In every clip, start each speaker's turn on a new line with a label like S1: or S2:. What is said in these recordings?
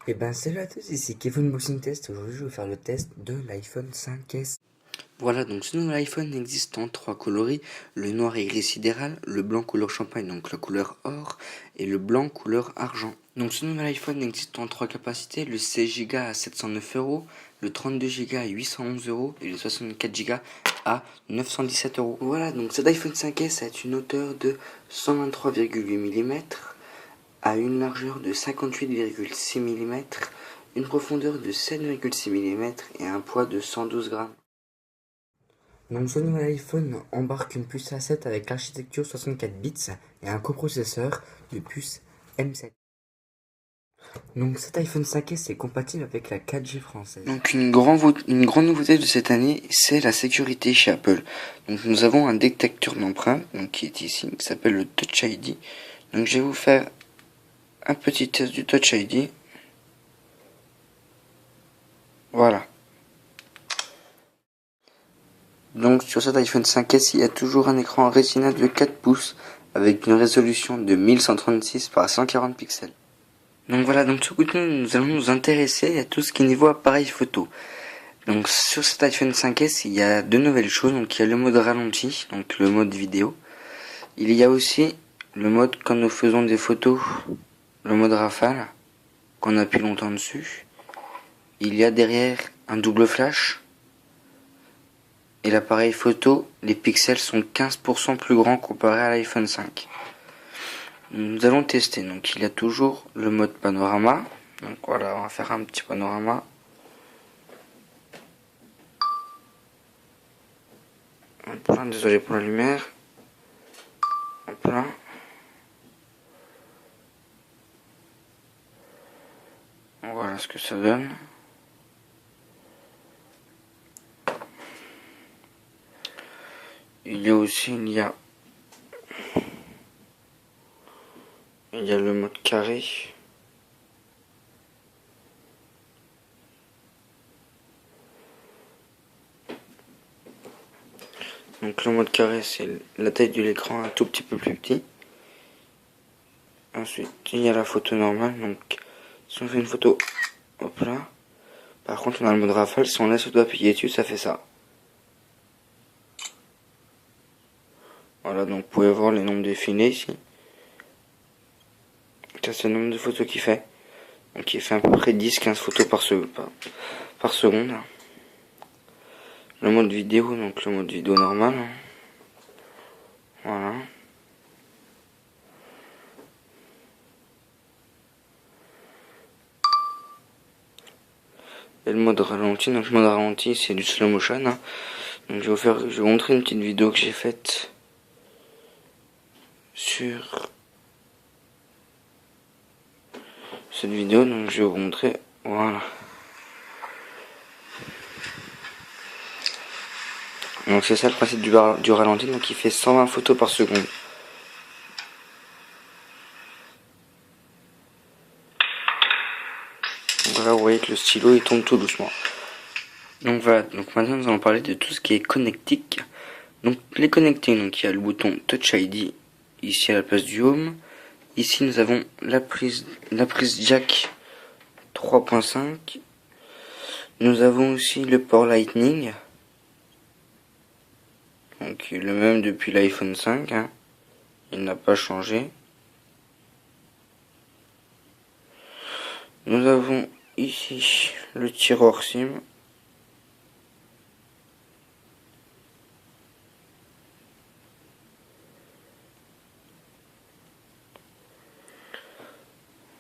S1: Et ben salut à tous, ici Kevin Unboxing Test. Aujourd'hui je vais faire le test de l'iPhone 5S. Voilà, donc ce nouvel iPhone existe en trois coloris: le noir et gris sidéral, le blanc couleur champagne, donc la couleur or, et le blanc couleur argent. Donc ce nouvel iPhone existe en trois capacités: le 16 Go à 709 €, le 32 Go à 811 € et le 64 Go à 917 €. Voilà, donc cet iPhone 5S a une hauteur de 123,8 mm, a une largeur de 58,6 mm, une profondeur de 7,6 mm et un poids de 112 grammes. Donc ce nouvel iPhone embarque une puce A7 avec l'architecture 64 bits et un coprocesseur de puce M7. Donc cet iPhone 5S est compatible avec la 4G française. Donc une grande nouveauté de cette année, c'est la sécurité chez Apple. Donc nous avons un détecteur d'empreintes qui est ici, qui s'appelle le Touch ID. Donc je vais vous faire un petit test du Touch ID. Voilà. Donc sur cet iPhone 5S, il y a toujours un écran Retina de 4 pouces avec une résolution de 1136 par 140 pixels. Donc voilà, donc sur contenu, nous allons nous intéresser à tout ce qui est niveau appareil photo. Donc sur cet iPhone 5S, il y a deux nouvelles choses. Donc il y a le mode ralenti, donc le mode vidéo. Il y a aussi le mode quand nous faisons des photos, le mode rafale, qu'on appuie longtemps dessus. Il y a derrière un double flash. Et l'appareil photo, les pixels sont 15% plus grands comparé à l'iPhone 5. Nous allons tester. Donc il y a toujours le mode panorama. Donc voilà, on va faire un petit panorama. Hop là, désolé pour la lumière. Hop là. Voilà ce que ça donne. Il y a aussi le mode carré. Donc le mode carré, c'est la taille de l'écran un tout petit peu plus petit. Ensuite, il y a la photo normale. Donc si on fait une photo, hop là. Par contre, on a le mode rafale. Si on laisse le doigt appuyer dessus, ça fait ça. Voilà, donc vous pouvez voir les nombres défilés ici. Ça, c'est le nombre de photos qu'il fait. Donc il fait à peu près 10-15 photos par seconde. Le mode vidéo, donc le mode vidéo normal. Voilà. Et le mode ralenti, donc le mode ralenti c'est du slow motion. Donc je vais vous montrer une petite vidéo que j'ai faite sur cette vidéo, donc je vais vous montrer. Voilà. Donc c'est ça le principe du ralenti, donc il fait 120 photos par seconde. Voilà, vous voyez que le stylo il tombe tout doucement. Donc voilà, donc maintenant nous allons parler de tout ce qui est connectique. Donc les connectiques, donc il y a le bouton Touch ID ici à la place du Home. Ici nous avons la prise jack 3.5. Nous avons aussi le port Lightning. Donc le même depuis l'iPhone 5. Il n'a pas changé. Nous avons ici le tiroir SIM.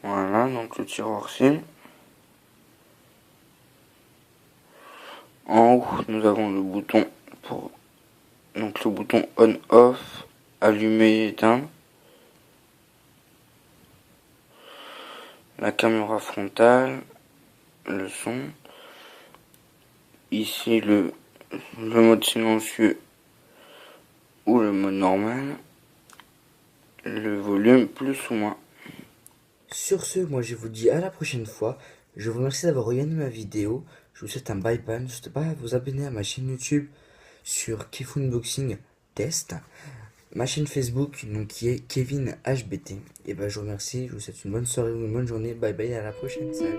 S1: Voilà, donc le tiroir SIM. En haut, nous avons le bouton le bouton on-off, allumer et éteindre. La caméra frontale, le son. Ici le mode silencieux ou le mode normal. Le volume plus ou moins. Sur ce, moi je vous dis à la prochaine fois. Je vous remercie d'avoir regardé ma vidéo. Je vous souhaite un bye bye. N'hésitez pas à vous abonner à ma chaîne YouTube sur Kefun Unboxing Test. ma chaîne Facebook, donc qui est Kevin HBT. Et bah je vous remercie, je vous souhaite une bonne soirée ou une bonne journée. Bye bye, à la prochaine, salut.